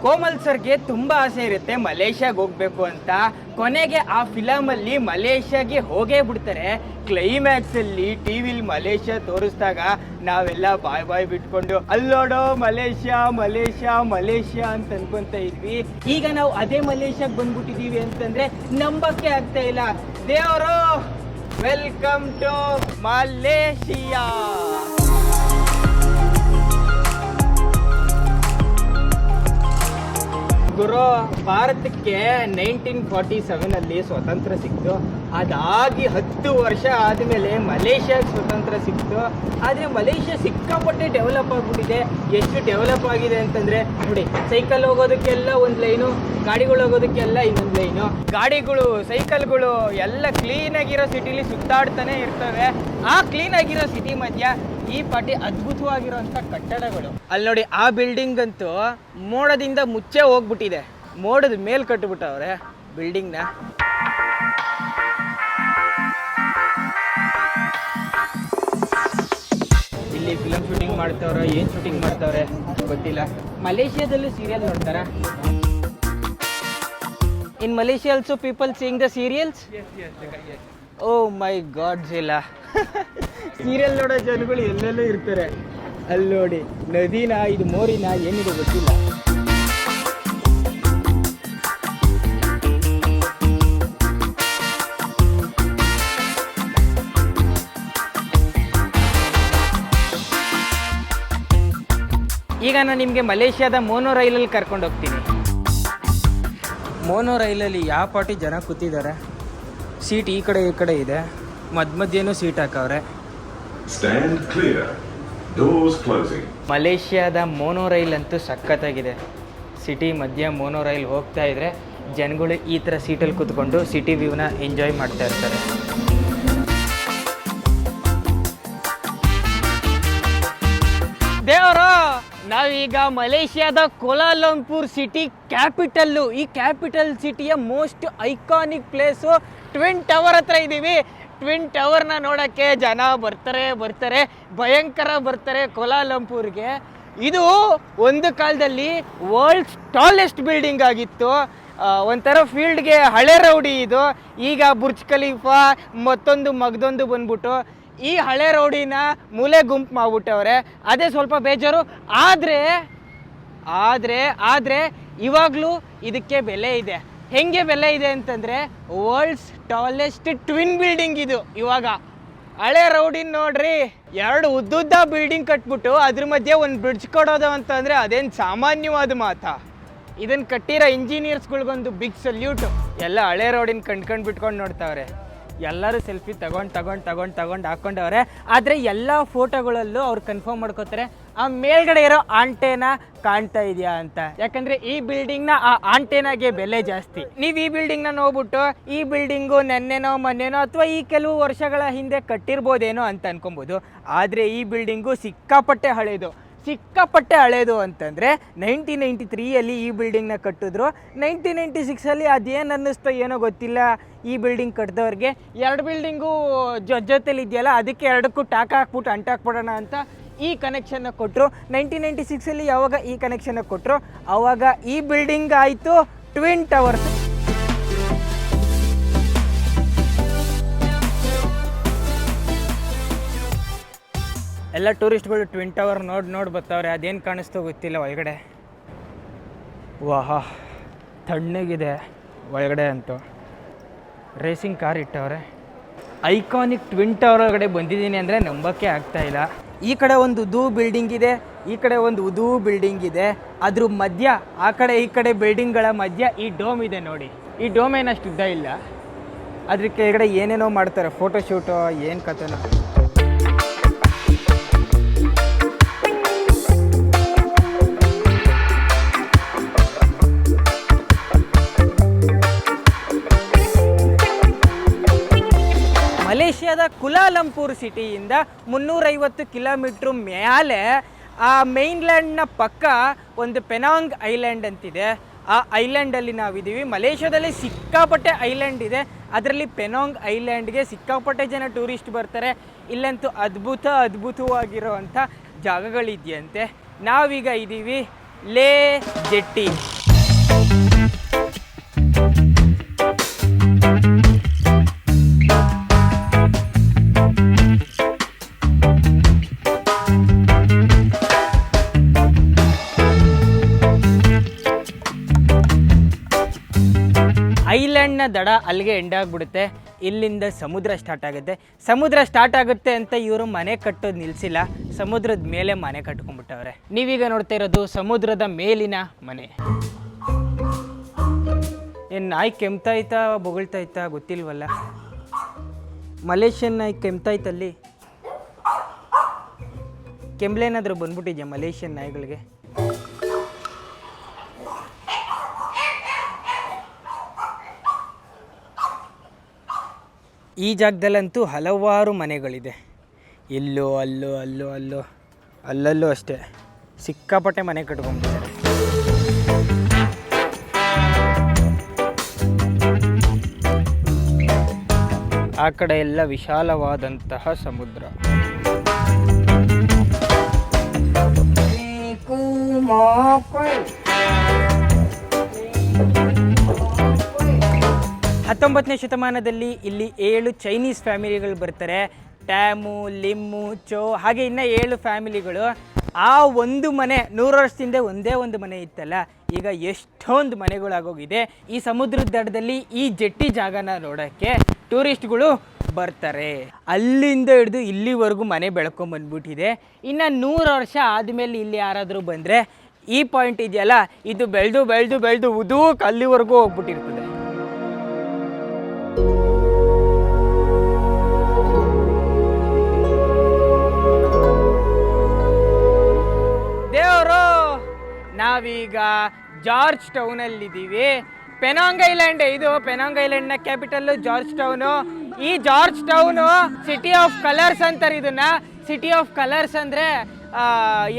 ಕೋಮಲ್ ಸರ್ಗೆ ತುಂಬ ಆಸೆ ಇರುತ್ತೆ ಮಲೇಷ್ಯಾಗೆ ಹೋಗ್ಬೇಕು ಅಂತ. ಕೊನೆಗೆ ಆ ಫಿಲಮಲ್ಲಿ ಮಲೇಷ್ಯಾಗೆ ಹೋಗೇ ಬಿಡ್ತಾರೆ. ಕ್ಲೈಮ್ಯಾಕ್ಸಲ್ಲಿ ಟಿ ವಿಲಿ ಮಲೇಷ್ಯಾ ತೋರಿಸಿದಾಗ ನಾವೆಲ್ಲ ಬಾಯ್ ಬಾಯ್ ಬಿಟ್ಕೊಂಡು ಅಲ್ಲೋಡೋ ಮಲೇಷ್ಯಾ ಮಲೇಷ್ಯಾ ಮಲೇಷ್ಯಾ ಅಂತ ಅನ್ಕೊಂತ ಇದ್ವಿ. ಈಗ ನಾವು ಅದೇ ಮಲೇಷ್ಯಾಗೆ ಬಂದ್ಬಿಟ್ಟಿದ್ದೀವಿ ಅಂತಂದ್ರೆ ನಂಬಕ್ಕೆ ಆಗ್ತಾ ಇಲ್ಲ. ದೇವರು ವೆಲ್ಕಮ್ ಟು ಮಲೇಷಿಯಾ. ಗುರು, ಭಾರತಕ್ಕೆ 1947 ಸ್ವತಂತ್ರ ಸಿಕ್ತು. ಅದಾಗಿ 10 ವರ್ಷ ಆದಮೇಲೆ ಮಲೇಷ್ಯಾಗೆ ಸ್ವತಂತ್ರ ಸಿಕ್ತು. ಆದರೆ ಮಲೇಷ್ಯಾ ಸಿಕ್ಕಾಪಟ್ಟೆ ಡೆವಲಪ್ ಆಗಿಬಿಟ್ಟಿದೆ. ಎಷ್ಟು ಡೆವಲಪ್ ಆಗಿದೆ ಅಂತಂದರೆ ನೋಡಿ, ಸೈಕಲ್ ಹೋಗೋದಕ್ಕೆಲ್ಲ ಒಂದು ಲೈನು, ಗಾಡಿಗಳು ಹೋಗೋದಕ್ಕೆಲ್ಲ ಇನ್ನೊಂದು ಲೈನು. ಗಾಡಿಗಳು, ಸೈಕಲ್ಗಳು ಎಲ್ಲ ಕ್ಲೀನಾಗಿರೋ ಸಿಟಿಲಿ ಸುತ್ತಾಡ್ತಾನೆ ಇರ್ತವೆ. ಆ ಕ್ಲೀನಾಗಿರೋ ಸಿಟಿ ಮಧ್ಯ ಈ ಪಾಟಿ ಅದ್ಭುತವಾಗಿರೋಂಥ ಕಟ್ಟಡಗಳು. ಅಲ್ಲಿ ನೋಡಿ, ಆ ಬಿಲ್ಡಿಂಗ್ ಅಂತೂ ಮೋಡದಿಂದ ಮುಚ್ಚೆ ಹೋಗ್ಬಿಟ್ಟಿದೆ. ಮೋಡದ ಮೇಲ್ ಕಟ್ಟಿಬಿಟ್ಟವ್ರೆ ಬಿಲ್ಡಿಂಗ್ನ. ಇಲ್ಲಿ ಫಿಲಮ್ ಶೂಟಿಂಗ್ ಮಾಡ್ತವ್ರ, ಏನ್ ಶೂಟಿಂಗ್ ಮಾಡ್ತವ್ರೆ ಗೊತ್ತಿಲ್ಲ. ಮಲೇಷ್ಯಾದಲ್ಲೂ ಸೀರಿಯಲ್ ನೋಡ್ತಾರ? In Malaysia also people seeing the serials? Oh my God ಜಿಲ್ಲ. ಸೀರಿಯಲ್ ನೋಡೋ ಜನಗಳು ಎಲ್ಲೆಲ್ಲೂ ಇರ್ತಾರೆ. ಅಲ್ಲಿ ನೋಡಿ, ನದಿನ ಇದು ಮೋರಿನ ಏನಿದೆ ಗೊತ್ತಿಲ್ಲ. ಈಗ ನಾನು ನಿಮಗೆ ಮಲೇಷ್ಯಾದ ಮೋನೋ ರೈಲಲ್ಲಿ ಕರ್ಕೊಂಡು ಹೋಗ್ತೀನಿ. ಮೋನೋ ರೈಲಲ್ಲಿ ಯಾವ ಪಾಟಿ ಜನ ಕೂತಿದ್ದಾರೆ. ಸೀಟ್ ಈ ಕಡೆ ಇದೆ, ಮಧ್ಯೇನೂ ಸೀಟ್ ಹಾಕವ್ರೆ. ಮಲೇಷ್ಯಾದ ಮೋನೋ ರೈಲ್ ಅಂತೂ ಸಖತ್ತಾಗಿದೆ. ಸಿಟಿ ಮಧ್ಯ ಮೋನೋ ರೈಲ್ ಹೋಗ್ತಾ ಇದ್ರೆ ಜನಗಳು ಈ ಥರ ಸೀಟಲ್ಲಿ ಕೂತ್ಕೊಂಡು ಸಿಟಿ ವ್ಯೂನ ಎಂಜಾಯ್ ಮಾಡ್ತಾ ಇರ್ತಾರೆ. ದೇವರು, ನಾವೀಗ ಮಲೇಷ್ಯಾದ ಕೋಲಾಲಂಪುರ್ ಸಿಟಿ ಕ್ಯಾಪಿಟಲ್ಲು. ಈ ಕ್ಯಾಪಿಟಲ್ ಸಿಟಿಯ most iconic place twin tower ಹತ್ರ ಇದ್ದೀವಿ. ಟ್ವಿನ್ ಟವರ್ನ ನೋಡೋಕ್ಕೆ ಜನ ಬರ್ತಾರೆ, ಭಯಂಕರ ಬರ್ತಾರೆ ಕೋಲಾಲಂಪುರ್ಗೆ. ಇದು ಒಂದು ಕಾಲದಲ್ಲಿ ವರ್ಲ್ಡ್ಸ್ ಟಾಲೆಸ್ಟ್ ಬಿಲ್ಡಿಂಗ್ ಆಗಿತ್ತು. ಒಂಥರ ಫೀಲ್ಡ್ಗೆ ಹಳೆ ರೌಡಿ ಇದು. ಈಗ ಬುರ್ಜ್ ಖಲೀಫಾ ಮಗದೊಂದು ಬಂದ್ಬಿಟ್ಟು ಈ ಹಳೆ ರೌಡಿನ ಮೂಲೆ ಗುಂಪು ಮಾಡ್ಬಿಟ್ಟವ್ರೆ. ಅದೇ ಸ್ವಲ್ಪ ಬೇಜಾರು. ಆದರೆ ಇವಾಗಲೂ ಇದಕ್ಕೆ ಬೆಲೆ ಇದೆ. ಹೆಂಗೆ ಬೆಲೆ ಇದೆ ಅಂತಂದರೆ, ವರ್ಲ್ಡ್ಸ್ ಟಾಲೆಸ್ಟ್ ಟ್ವಿನ್ ಬಿಲ್ಡಿಂಗ್ ಇದು. ಇವಾಗ ಹಳೆ ರೌಡಿನ ನೋಡ್ರಿ, 2 ಉದ್ದುದ್ದ ಬಿಲ್ಡಿಂಗ್ ಕಟ್ಬಿಟ್ಟು ಅದ್ರ ಮಧ್ಯೆ ಒಂದು ಬ್ರಿಡ್ಜ್ ಕೊಡೋದು ಅಂತಂದರೆ ಅದೇನು ಸಾಮಾನ್ಯವಾದ ಮಾತಾ? ಇದನ್ನು ಕಟ್ಟಿರೋ ಇಂಜಿನಿಯರ್ಸ್ಗಳಿಗೊಂದು ಬಿಗ್ ಸಲ್ಯೂಟು. ಎಲ್ಲ ಹಳೆ ರೋಡಿನ ಕಂಡ್ಕೊಂಡು ಬಿಟ್ಕೊಂಡು ನೋಡ್ತಾವ್ರೆ. ಎಲ್ಲರೂ ಸೆಲ್ಫಿ ತಗೊಂಡು ಹಾಕ್ಕೊಂಡವ್ರೆ. ಆದರೆ ಎಲ್ಲ ಫೋಟೋಗಳಲ್ಲೂ ಅವ್ರು ಕನ್ಫರ್ಮ್ ಮಾಡ್ಕೋತಾರೆ ಆ ಮೇಲ್ಗಡೆ ಇರೋ ಆಂಟೆನ ಕಾಣ್ತಾ ಇದೆಯಾ ಅಂತ. ಯಾಕಂದರೆ ಈ ಬಿಲ್ಡಿಂಗ್ನ ಆ ಆಂಟೆನಾಗೆ ಬೆಲೆ ಜಾಸ್ತಿ. ನೀವು ಈ ಬಿಲ್ಡಿಂಗ್ನ ನೋಡ್ಬಿಟ್ಟು ಈ ಬಿಲ್ಡಿಂಗು ಮೊನ್ನೆನೋ ಅಥವಾ ಈ ಕೆಲವು ವರ್ಷಗಳ ಹಿಂದೆ ಕಟ್ಟಿರ್ಬೋದೇನೋ ಅಂತ ಅನ್ಕೊಬೋದು. ಆದರೆ ಈ ಬಿಲ್ಡಿಂಗು ಸಿಕ್ಕಾಪಟ್ಟೆ ಹಳೇದು ಅಂತಂದರೆ 1993 ಈ ಬಿಲ್ಡಿಂಗ್ನ ಕಟ್ಟಿದ್ರು. 1996 ಅದೇನು ಅನ್ನಿಸ್ತೋ ಏನೋ ಗೊತ್ತಿಲ್ಲ, ಈ ಬಿಲ್ಡಿಂಗ್ ಕಟ್ಟಿದವ್ರಿಗೆ 2 ಬಿಲ್ಡಿಂಗು ಜೊತೆಲಿ ಇದೆಯಲ್ಲ, ಅದಕ್ಕೆ 2ಕ್ಕೂ ಟಾಕ ಹಾಕ್ಬಿಟ್ಟು ಅಂಟಾಕ್ಬಿಡೋಣ ಅಂತ ಈ ಕನೆಕ್ಷನ್ನ ಕೊಟ್ಟರು. 1996 ಯಾವಾಗ ಈ ಕನೆಕ್ಷನ್ನ ಕೊಟ್ಟರು ಆವಾಗ ಈ ಬಿಲ್ಡಿಂಗ್ ಆಯಿತು ಟ್ವಿನ್ ಟವರ್ಸ್. ಎಲ್ಲ ಟೂರಿಸ್ಟ್ಗಳು ಟ್ವಿನ್ ಟವರ್ ನೋಡಿ ಬರ್ತಾವ್ರೆ. ಅದೇನು ಕಾಣಿಸ್ತೋ ಗೊತ್ತಿಲ್ಲ ಒಳಗಡೆ. ವಾಹ, ತಣ್ಣಗಿದೆ ಒಳಗಡೆ ಅಂತೂ. ರೇಸಿಂಗ್ ಕಾರ್ ಇಟ್ಟವ್ರೆ. ಐಕಾನಿಕ್ ಟ್ವಿನ್ ಟವರ್ ಒಳಗಡೆ ಬಂದಿದ್ದೀನಿ ಅಂದರೆ ನಂಬಕ್ಕೆ ಆಗ್ತಾ ಇಲ್ಲ. ಈ ಕಡೆ ಒಂದು ಉದ್ದು ಬಿಲ್ಡಿಂಗ್ ಇದೆ, ಈ ಕಡೆ ಒಂದು ಉದ್ದು ಬಿಲ್ಡಿಂಗ್ ಇದೆ. ಅದ್ರ ಮಧ್ಯ ಆ ಕಡೆ ಈ ಕಡೆ ಬಿಲ್ಡಿಂಗ್ಗಳ ಮಧ್ಯ ಈ ಡೋಮ್ ಇದೆ ನೋಡಿ. ಈ ಡೋಮ್ ಏನಷ್ಟು ಉದ್ದ ಇಲ್ಲ, ಅದ್ರ ಕೆಳಗಡೆ ಏನೇನೋ ಮಾಡ್ತಾರೆ, ಫೋಟೋಶೂಟು ಏನು ಕಥೆನೋ. ಮಲೇಷ್ಯಾದ ಕುಲಾಲಂಪುರ್ ಸಿಟಿಯಿಂದ 350 ಕಿಲೋಮೀಟ್ರ್ ಮೇಲೆ ಆ ಮೇನ್ಲ್ಯಾಂಡ್ನ ಪಕ್ಕ ಒಂದು ಪೆನಾಂಗ್ ಐಲ್ಯಾಂಡ್ ಅಂತಿದೆ. ಆ ಐಲ್ಯಾಂಡಲ್ಲಿ ನಾವಿದ್ದೀವಿ. ಮಲೇಷ್ಯಾದಲ್ಲಿ ಸಿಕ್ಕಾಪಟ್ಟೆ ಐಲ್ಯಾಂಡ್ ಇದೆ, ಅದರಲ್ಲಿ ಪೆನಾಂಗ್ ಐಲ್ಯಾಂಡ್ಗೆ ಸಿಕ್ಕಾಪಟ್ಟೆ ಜನ ಟೂರಿಸ್ಟ್ ಬರ್ತಾರೆ. ಇಲ್ಲಂತೂ ಅದ್ಭುತವಾಗಿರೋವಂಥ ಜಾಗಗಳಿದೆಯಂತೆ. ನಾವೀಗ ಇದ್ದೀವಿ ಲೇ ಜೆಟ್ಟಿ. ಐಲ್ಯಾಂಡ್ನ ದಡ ಅಲ್ಲಿಗೆ ಎಂಡ್ ಆಗಿಬಿಡುತ್ತೆ. ಇಲ್ಲಿಂದ ಸಮುದ್ರ ಸ್ಟಾರ್ಟ್ ಆಗುತ್ತೆ. ಸಮುದ್ರ ಸ್ಟಾರ್ಟ್ ಆಗುತ್ತೆ ಅಂತ ಇವರು ಮನೆ ಕಟ್ಟೋದು ನಿಲ್ಲಿಸಿಲ್ಲ, ಸಮುದ್ರದ ಮೇಲೆ ಮನೆ ಕಟ್ಕೊಂಡ್ಬಿಟ್ಟವ್ರೆ. ನೀವೀಗ ನೋಡ್ತಾ ಇರೋದು ಸಮುದ್ರದ ಮೇಲಿನ ಮನೆ. ಏನು ನಾಯಿ ಕೆಮ್ತಾಯ್ತಾ ಬೊಗಳ್ತಾಯ್ತಾ ಗೊತ್ತಿಲ್ವಲ್ಲ. ಮಲೇಷಿಯನ್ ನಾಯಿ ಕೆಮ್ತಾಯ್ತಲ್ಲಿ. ಕೆಮ್ಲೇನಾದರೂ ಬಂದ್ಬಿಟ್ಟಿದ್ಯಾ ಮಲೇಷಿಯನ್ ನಾಯಿಗಳಿಗೆ? ಈ ಜಾಗದಲ್ಲಂತೂ ಹಲವಾರು ಮನೆಗಳಿದೆ. ಇಲ್ಲೋ ಅಲ್ಲೋ ಅಲ್ಲೋ ಅಲ್ಲೋ ಅಲ್ಲಲ್ಲೂ ಅಷ್ಟೇ ಸಿಕ್ಕಾಪಟ್ಟೆ ಮನೆ ಕಟ್ಕೊಂಡ್ಬಿಟ್ಟಿದ್ದಾರೆ. ಆ ಕಡೆ ಎಲ್ಲ ವಿಶಾಲವಾದಂತಹ ಸಮುದ್ರ. ಹತ್ತೊಂಬತ್ತನೇ ಶತಮಾನದಲ್ಲಿ ಇಲ್ಲಿ 7 ಚೈನೀಸ್ ಫ್ಯಾಮಿಲಿಗಳು ಬರ್ತಾರೆ. ಟ್ಯಾಮು, ಲಿಮ್ಮು, ಚೋ ಹಾಗೆ ಇನ್ನು 7 ಫ್ಯಾಮಿಲಿಗಳು. ಆ ಒಂದು ಮನೆ 100 ವರ್ಷದಿಂದ ಒಂದೇ ಒಂದು ಮನೆ ಇತ್ತಲ್ಲ, ಈಗ ಎಷ್ಟೊಂದು ಮನೆಗಳಾಗೋಗಿದೆ. ಈ ಸಮುದ್ರದ ದಡದಲ್ಲಿ ಈ ಜೆಟ್ಟಿ ಜಾಗನ ನೋಡೋಕ್ಕೆ ಟೂರಿಸ್ಟ್ಗಳು ಬರ್ತಾರೆ. ಅಲ್ಲಿಂದ ಹಿಡಿದು ಇಲ್ಲಿವರೆಗೂ ಮನೆ ಬೆಳ್ಕೊಂಬಂದ್ಬಿಟ್ಟಿದೆ. ಇನ್ನು 100 ವರ್ಷ ಆದಮೇಲೆ ಇಲ್ಲಿ ಯಾರಾದರೂ ಬಂದರೆ ಈ ಪಾಯಿಂಟ್ ಇದೆಯಲ್ಲ, ಇದು ಬೆಳೆದು ಬೆಳೆದು ಬೆಳೆದು ಉದೂಕ್ ಅಲ್ಲಿವರೆಗೂ ಹೋಗ್ಬಿಟ್ಟಿರ್ತದೆ. ದೇವರು, ನಾವೀಗ ಜಾರ್ಜ್ ಟೌನಲ್ಲಿದ್ದೀವಿ. ಪೆನಾಂಗ್ ಐಲ್ಯಾಂಡ್ ಇದು. ಪೆನಾಂಗ್ ಐಲ್ಯಾಂಡ್ನ ಕ್ಯಾಪಿಟಲ್ಲು ಜಾರ್ಜ್ ಟೌನು. ಈ George Town city of colours ಅಂತಾರೆ ಇದನ್ನ. ಸಿಟಿ ಆಫ್ ಕಲರ್ಸ್ ಅಂದರೆ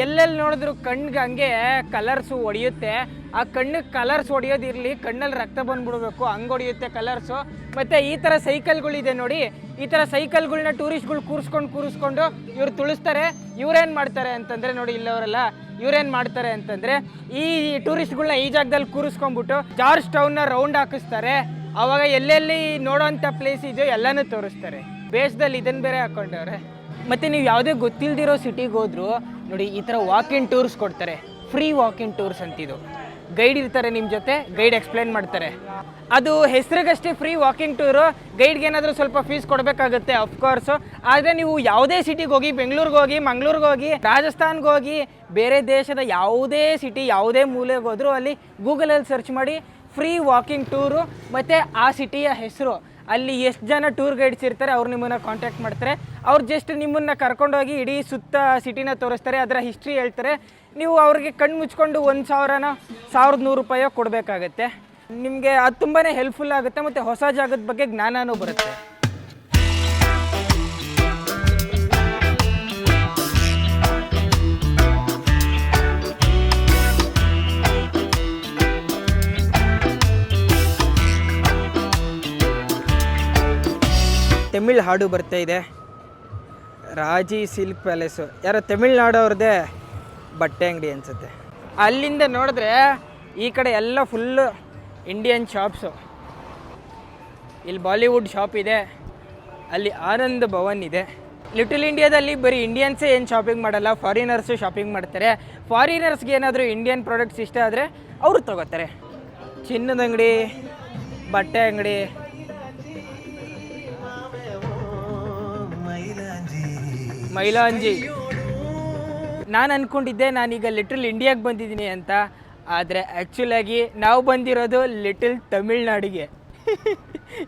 ಎಲ್ಲೆಲ್ಲಿ ನೋಡಿದ್ರು ಕಣ್ಣಿಗೆ ಹಂಗೆ ಕಲರ್ಸು ಹೊಡೆಯುತ್ತೆ. ಆ ಕಣ್ಣಿಗೆ ಕಲರ್ಸ್ ಹೊಡೆಯೋದಿರಲಿ, ಕಣ್ಣಲ್ಲಿ ರಕ್ತ ಬಂದ್ಬಿಡ್ಬೇಕು, ಹಂಗೆ ಹೊಡೆಯುತ್ತೆ ಕಲರ್ಸು. ಮತ್ತು ಈ ಥರ ಸೈಕಲ್ಗಳಿದೆ ನೋಡಿ, ಈ ಥರ ಸೈಕಲ್ಗಳನ್ನ ಟೂರಿಸ್ಟ್ಗಳು ಕೂರಿಸ್ಕೊಂಡು ಇವ್ರು ತುಳಿಸ್ತಾರೆ. ಇವ್ರೇನು ಮಾಡ್ತಾರೆ ಅಂತಂದರೆ ನೋಡಿ, ಇಲ್ಲವರೆಲ್ಲ ಇವ್ರೇನು ಮಾಡ್ತಾರೆ ಅಂತಂದರೆ ಈ ಟೂರಿಸ್ಟ್ಗಳನ್ನ ಈ ಜಾಗದಲ್ಲಿ ಕೂರಿಸ್ಕೊಂಡ್ಬಿಟ್ಟು ಜಾರ್ಜ್ ಟೌನ್ನ ರೌಂಡ್ ಹಾಕಿಸ್ತಾರೆ. ಆವಾಗ ಎಲ್ಲೆಲ್ಲಿ ನೋಡೋವಂಥ ಪ್ಲೇಸ್ ಇದೆಯೋ ಎಲ್ಲನೂ ತೋರಿಸ್ತಾರೆ. ಬೇಸ್ದಲ್ಲಿ ಇದನ್ನು ಬೇರೆ ಹಾಕ್ಕೊಂಡವ್ರೆ. ಮತ್ತು ನೀವು ಯಾವುದೇ ಗೊತ್ತಿಲ್ಲದಿರೋ ಸಿಟಿಗೆ ಹೋದ್ರು ನೋಡಿ, ಈ ಥರ ವಾಕ್-ಇನ್ ಟೂರ್ಸ್ ಕೊಡ್ತಾರೆ. ಫ್ರೀ ವಾಕ್-ಇನ್ ಟೂರ್ಸ್ ಅಂತಿದ್ದು. ಗೈಡ್ ಇರ್ತಾರೆ ನಿಮ್ಮ ಜೊತೆ, ಗೈಡ್ ಎಕ್ಸ್ಪ್ಲೇನ್ ಮಾಡ್ತಾರೆ. ಅದು ಹೆಸರಿಗಷ್ಟೇ ಫ್ರೀ ವಾಕಿಂಗ್ ಟೂರು. ಗೈಡ್ಗೆ ಏನಾದರೂ ಸ್ವಲ್ಪ ಫೀಸ್ ಕೊಡಬೇಕಾಗುತ್ತೆ ಅಫ್ಕೋರ್ಸು. ಆದರೆ ನೀವು ಯಾವುದೇ ಸಿಟಿಗೆ ಹೋಗಿ, ಬೆಂಗಳೂರಿಗೆ ಹೋಗಿ, ಮಂಗಳೂರಿಗೆ ಹೋಗಿ, ರಾಜಸ್ಥಾನ್ಗೆ ಹೋಗಿ, ಬೇರೆ ದೇಶದ ಯಾವುದೇ ಸಿಟಿ, ಯಾವುದೇ ಮೂಲೆಗೆ ಹೋದರೂ ಅಲ್ಲಿ ಗೂಗಲಲ್ಲಿ ಸರ್ಚ್ ಮಾಡಿ ಫ್ರೀ ವಾಕಿಂಗ್ ಟೂರು ಮತ್ತು ಆ ಸಿಟಿಯ ಹೆಸರು, ಅಲ್ಲಿ ಎಷ್ಟು ಜನ ಟೂರ್ ಗೈಡ್ಸ್ ಇರ್ತಾರೆ ಅವ್ರು ನಿಮ್ಮನ್ನು ಕಾಂಟ್ಯಾಕ್ಟ್ ಮಾಡ್ತಾರೆ. ಅವ್ರು ಜಸ್ಟ್ ನಿಮ್ಮನ್ನು ಕರ್ಕೊಂಡೋಗಿ ಇಡೀ ಸುತ್ತ ಸಿಟಿನ ತೋರಿಸ್ತಾರೆ, ಅದರ ಹಿಸ್ಟ್ರಿ ಹೇಳ್ತಾರೆ. ನೀವು ಅವ್ರಿಗೆ ಕಣ್ಣು ಮುಚ್ಕೊಂಡು 1,000ನೋ 1,100 ರೂಪಾಯೋ ಕೊಡಬೇಕಾಗತ್ತೆ. ನಿಮಗೆ ಅದು ತುಂಬಾ ಹೆಲ್ಪ್ಫುಲ್ ಆಗುತ್ತೆ ಮತ್ತು ಹೊಸ ಜಾಗದ ಬಗ್ಗೆ ಜ್ಞಾನನೂ ಬರುತ್ತೆ. ತಮಿಳ್ ಹಾಡು ಬರ್ತಾ ಇದೆ. ರಾಜಿ ಸಿಲ್ಕ್ ಪ್ಯಾಲೇಸು ಯಾರೋ ತಮಿಳ್ನಾಡವ್ರದ್ದೇ ಬಟ್ಟೆ ಅಂಗಡಿ ಅನಿಸುತ್ತೆ. ಅಲ್ಲಿಂದ ನೋಡಿದ್ರೆ ಈ ಕಡೆ ಎಲ್ಲ ಫುಲ್ಲು ಇಂಡಿಯನ್ ಶಾಪ್ಸು. ಇಲ್ಲಿ ಬಾಲಿವುಡ್ ಶಾಪ್ ಇದೆ, ಅಲ್ಲಿ ಆನಂದ್ ಭವನ್ ಇದೆ. ಲಿಟಲ್ ಇಂಡಿಯಾದಲ್ಲಿ ಬರೀ ಇಂಡಿಯನ್ಸೇ ಏನು ಶಾಪಿಂಗ್ ಮಾಡಲ್ಲ, ಫಾರಿನರ್ಸು ಶಾಪಿಂಗ್ ಮಾಡ್ತಾರೆ. ಫಾರಿನರ್ಸ್ಗೆ ಏನಾದರೂ ಇಂಡಿಯನ್ ಪ್ರಾಡಕ್ಟ್ಸ್ ಇಷ್ಟ ಆದರೆ ಅವರು ತಗೋತಾರೆ. ಚಿನ್ನದ ಅಂಗಡಿ, ಬಟ್ಟೆ ಅಂಗಡಿ. ಮೈಲಾಂಜಿ. ನಾನು ಅಂದ್ಕೊಂಡಿದ್ದೆ ನಾನೀಗ ಲಿಟಲ್ ಇಂಡಿಯಾಗೆ ಬಂದಿದ್ದೀನಿ ಅಂತ, ಆದರೆ ಆ್ಯಕ್ಚುಲಾಗಿ ನಾವು ಬಂದಿರೋದು ಲಿಟಲ್ ತಮಿಳ್ನಾಡಿಗೆ.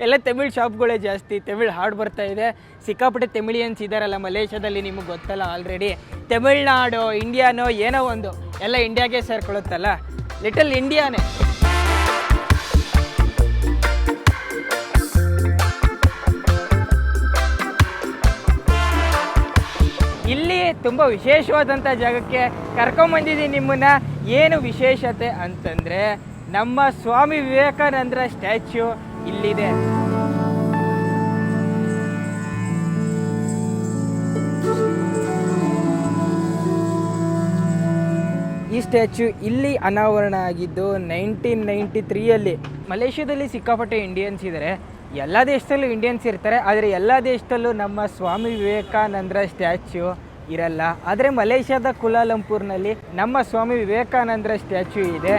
ಎಲ್ಲ ತಮಿಳ್ ಶಾಪ್ಗಳೇ ಜಾಸ್ತಿ. ತಮಿಳ್ ಹಾಡು ಬರ್ತಾ ಇದೆ. ಸಿಕ್ಕಾಪಟ್ಟೆ ತಮಿಳಿಯನ್ಸ್ ಇದ್ದಾರಲ್ಲ ಮಲೇಷ್ಯಾದಲ್ಲಿ, ನಿಮಗೆ ಗೊತ್ತಲ್ಲ ಆಲ್ರೆಡಿ. ತಮಿಳ್ನಾಡು ಇಂಡಿಯಾನೋ ಏನೋ ಒಂದು, ಎಲ್ಲ ಇಂಡಿಯಾಗೆ ಸೇರ್ಕೊಳ್ಳುತ್ತಲ್ಲ, ಲಿಟಲ್ ಇಂಡಿಯಾನೇ. ಇಲ್ಲಿ ತುಂಬ ವಿಶೇಷವಾದಂಥ ಜಾಗಕ್ಕೆ ಕರ್ಕೊಂಬಂದಿದ್ದೀನಿ ನಿಮ್ಮನ್ನು. ಏನು ವಿಶೇಷತೆ ಅಂತಂದರೆ, ನಮ್ಮ ಸ್ವಾಮಿ ವಿವೇಕಾನಂದರ ಸ್ಟ್ಯಾಚ್ಯೂ ಇಲ್ಲಿದೆ. ಈ ಸ್ಟ್ಯಾಚ್ಯೂ ಇಲ್ಲಿ ಅನಾವರಣ ಆಗಿದ್ದು 1993ಯಲ್ಲಿ. ಮಲೇಷ್ಯಾದಲ್ಲಿ ಸಿಕ್ಕಾಪಟ್ಟೆ ಇಂಡಿಯನ್ಸ್ ಇದ್ದಾರೆ, ಎಲ್ಲ ದೇಶದಲ್ಲೂ ಇಂಡಿಯನ್ಸ್ ಇರ್ತಾರೆ, ಆದರೆ ಎಲ್ಲ ದೇಶದಲ್ಲೂ ನಮ್ಮ ಸ್ವಾಮಿ ವಿವೇಕಾನಂದರ ಸ್ಟ್ಯಾಚ್ಯೂ ಇರಲ್ಲ. ಆದರೆ ಮಲೇಷ್ಯಾದ ಕುಲಾಲಂಪುರ್ನಲ್ಲಿ ನಮ್ಮ ಸ್ವಾಮಿ ವಿವೇಕಾನಂದರ ಸ್ಟ್ಯಾಚ್ಯೂ ಇದೆ.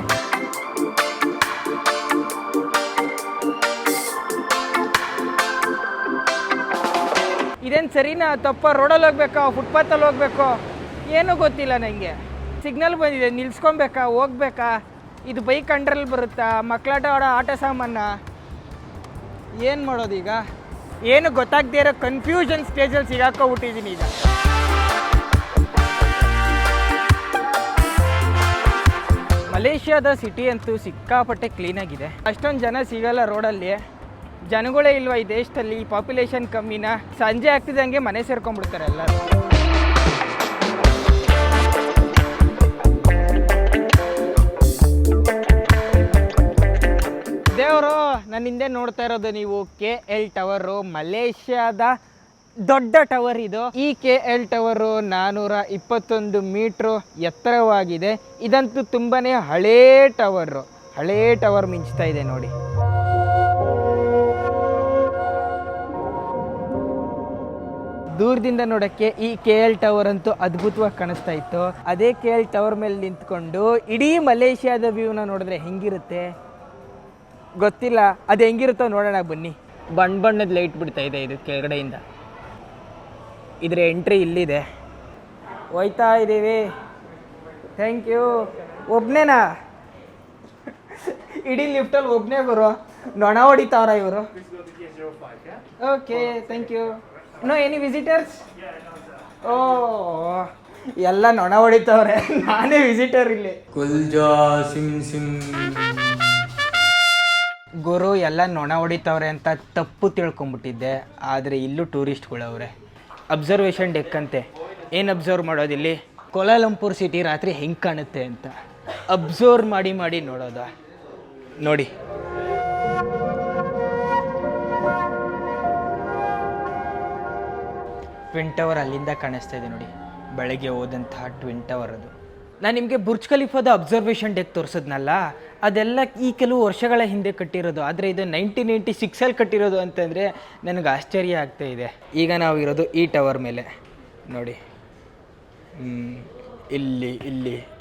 ಇದೇನು ಸರಿನಾ ತಪ್ಪ? ರೋಡಲ್ಲಿ ಹೋಗ್ಬೇಕಾ, ಫುಟ್ಪಾತಲ್ಲಿ ಹೋಗ್ಬೇಕು, ಏನೂ ಗೊತ್ತಿಲ್ಲ ನನಗೆ. ಸಿಗ್ನಲ್ ಬಂದಿದೆ, ನಿಲ್ಸ್ಕೊಬೇಕಾ, ಹೋಗ್ಬೇಕಾ, ಇದು ಬೈಕ್ ಅಂಡ್ರಲ್ಲಿ ಬರುತ್ತಾ, ಮಕ್ಕಳಾಟ ಆಡೋ ಆಟ ಸಾಮಾನ, ಏನು ಮಾಡೋದೀಗ? ಏನು ಗೊತ್ತಾಗದೇ ಇರೋ ಕನ್ಫ್ಯೂಷನ್ ಸ್ಟೇಜಲ್ಲಿ ಸಿಗಾಕೋಬಿಟ್ಟಿದ್ದೀನಿ ಈಗ. ಮಲೇಷ್ಯಾದ ಸಿಟಿ ಅಂತೂ ಸಿಕ್ಕಾಪಟ್ಟೆ ಕ್ಲೀನಾಗಿದೆ. ಅಷ್ಟೊಂದು ಜನ ಸಿಗಲ್ಲ ರೋಡಲ್ಲಿ, ಜನಗಳೇ ಇಲ್ವಾ ಈ ದೇಶದಲ್ಲಿ, ಪಾಪ್ಯುಲೇಷನ್ ಕಮ್ಮಿನ. ಸಂಜೆ ಆಗ್ತಿದ್ದಂಗೆ ಮನೆ ಸೇರ್ಕೊಂಡ್ಬಿಡ್ತಾರೆ ಎಲ್ಲರೂ. ದೇವರು ನನ್ನ ಹಿಂದೆ ನೋಡ್ತಾ ಇರೋದು ನೀವು KL ಟವರು, ಮಲೇಷ್ಯಾದ ದೊಡ್ಡ ಟವರ್ ಇದು. ಈ KL ಟವರು 421 ಮೀಟ್ರು ಎತ್ತರವಾಗಿದೆ. ಇದಂತೂ ತುಂಬಾನೇ ಹಳೇ ಟವರ್ ಮಿಂಚ್ತಾ ಇದೆ ನೋಡಿ. ದೂರದಿಂದ ನೋಡೋಕ್ಕೆ ಈ KL ಟವರ್ ಅಂತೂ ಅದ್ಭುತವಾಗಿ ಕಾಣಿಸ್ತಾ ಇತ್ತು. ಅದೇ KL ಟವರ್ ಮೇಲೆ ನಿಂತ್ಕೊಂಡು ಇಡೀ ಮಲೇಷ್ಯಾದ ವ್ಯೂನ ನೋಡಿದ್ರೆ ಹೆಂಗಿರುತ್ತೆ ಗೊತ್ತಿಲ್ಲ. ಅದು ಹೆಂಗಿರುತ್ತೋ ನೋಡೋಣ ಬನ್ನಿ. ಬಣ್ಣದ ಲೈಟ್ ಬಿಡ್ತಾ ಇದೆ ಇದು ಕೆಳಗಡೆಯಿಂದ. ಇದ್ರ ಎಂಟ್ರಿ ಇಲ್ಲಿದೆ, ಹೋಯ್ತಾ ಇದ್ದೀವಿ. Thank you. ಒಬ್ಬನೇನಾ ಇಡೀ ಲಿಫ್ಟಲ್ಲಿ ಒಬ್ಬನೇ ಬರೋ? ನೊಣ ಹೊಡಿತಾವ್ರ ಇವರು? Okay, thank you. No any visitors? Oh, ಎಲ್ಲ ನೊಣ ಹೊಡಿತಾವ್ರೆ, ನಾನೇ ವಿಸಿಟರ್ ಇಲ್ಲಿ. ಕುಲ್ಜಾ ಸಿಮ್ ಸಿಮ್. ಗುರು ಎಲ್ಲ ನೊಣ ಹೊಡಿತಾವ್ರೆ ಅಂತ ತಪ್ಪು ತಿಳ್ಕೊಂಬಿಟ್ಟಿದ್ದೆ, ಆದರೆ ಇಲ್ಲೂ ಟೂರಿಸ್ಟ್ಗಳವ್ರೆ. ಅಬ್ಸರ್ವೇಷನ್ ಡೆಕ್ ಅಂತೆ. ಏನು ಅಬ್ಸರ್ವ್ ಮಾಡೋದಿಲ್ಲಿ? ಕೋಲಾಲಂಪುರ್ ಸಿಟಿ ರಾತ್ರಿ ಹೆಂಗೆ ಕಾಣುತ್ತೆ ಅಂತ ಅಬ್ಸರ್ವ್ ಮಾಡಿ ನೋಡೋದ. ನೋಡಿ, ಟ್ವಿನ್ ಟವರ್ ಅಲ್ಲಿಂದ ಕಾಣಿಸ್ತಾ ಇದೆ ನೋಡಿ, ಬೆಳಗ್ಗೆ ಹೋದಂತಹ ಟ್ವಿನ್ ಟವರ್ ಅದು. ನಾನು ನಿಮಗೆ ಬುರ್ಜ್ ಖಲೀಫಾದ ಅಬ್ಸರ್ವೇಷನ್ ಡೆಕ್ ತೋರಿಸಿದ್ನಲ್ಲ, ಅದೆಲ್ಲ ಈ ಕೆಲವು ವರ್ಷಗಳ ಹಿಂದೆ ಕಟ್ಟಿರೋದು, ಆದರೆ ಇದು 1996ಅಲ್ಲಿ ಕಟ್ಟಿರೋದು ಅಂತಂದರೆ ನನಗೆ ಆಶ್ಚರ್ಯ ಆಗ್ತಾ ಇದೆ. ಈಗ ನಾವು ಇರೋದು ಈ ಟವರ್ ಮೇಲೆ ನೋಡಿ.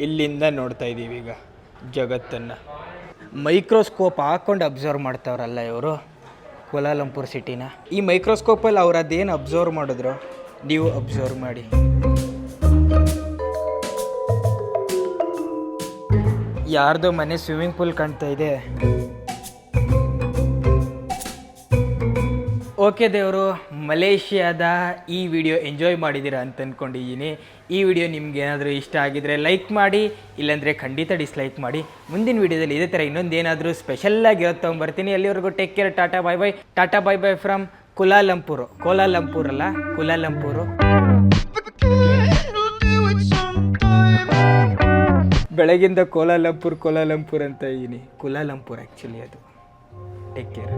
ಇಲ್ಲಿಂದ ನೋಡ್ತಾ ಇದ್ದೀವಿ ಈಗ ಜಗತ್ತನ್ನು. ಮೈಕ್ರೋಸ್ಕೋಪ್ ಹಾಕ್ಕೊಂಡು ಅಬ್ಸರ್ವ್ ಮಾಡ್ತಾವ್ರಲ್ಲ ಇವರು ಕೋಲಾಲಂಪುರ್ ಸಿಟಿನ. ಈ ಮೈಕ್ರೋಸ್ಕೋಪಲ್ಲಿ ಅವ್ರು ಅದೇನು ಅಬ್ಸರ್ವ್ ಮಾಡಿದ್ರು ನೀವು ಅಬ್ಸರ್ವ್ ಮಾಡಿ. ಯಾರ್ದೋ ಮನೆ ಸ್ವಿಮ್ಮಿಂಗ್ ಪೂಲ್ ಕಾಣ್ತಾ ಇದೆ. ಓಕೆ ದೇವರು, ಮಲೇಷ್ಯಾದ ಈ ವಿಡಿಯೋ ಎಂಜಾಯ್ ಮಾಡಿದ್ದೀರಾ ಅಂತ ಅಂದ್ಕೊಂಡಿದ್ದೀನಿ. ಈ ವಿಡಿಯೋ ನಿಮ್ಗೆ ಏನಾದರೂ ಇಷ್ಟ ಆಗಿದರೆ ಲೈಕ್ ಮಾಡಿ, ಇಲ್ಲಾಂದರೆ ಖಂಡಿತ ಡಿಸ್ಲೈಕ್ ಮಾಡಿ. ಮುಂದಿನ ವಿಡಿಯೋದಲ್ಲಿ ಇದೇ ಥರ ಇನ್ನೊಂದೇನಾದರೂ ಸ್ಪೆಷಲ್ಲಾಗಿರೋ ತೊಗೊಂಬರ್ತೀನಿ. ಅಲ್ಲಿವರೆಗೂ take care. Tata bye bye. Tata bye bye from Kuala Lumpur. ಅಲ್ಲ, ಕುಲಾಲಂಪುರು. ಬೆಳಗಿಂದ ಕೋಲಾಲಂಪುರ್ ಅಂತ ಇದ್ದೀನಿ. ಕುಲಾಲಂಪುರ್ ಆ್ಯಕ್ಚುಲಿ ಅದು. Take care.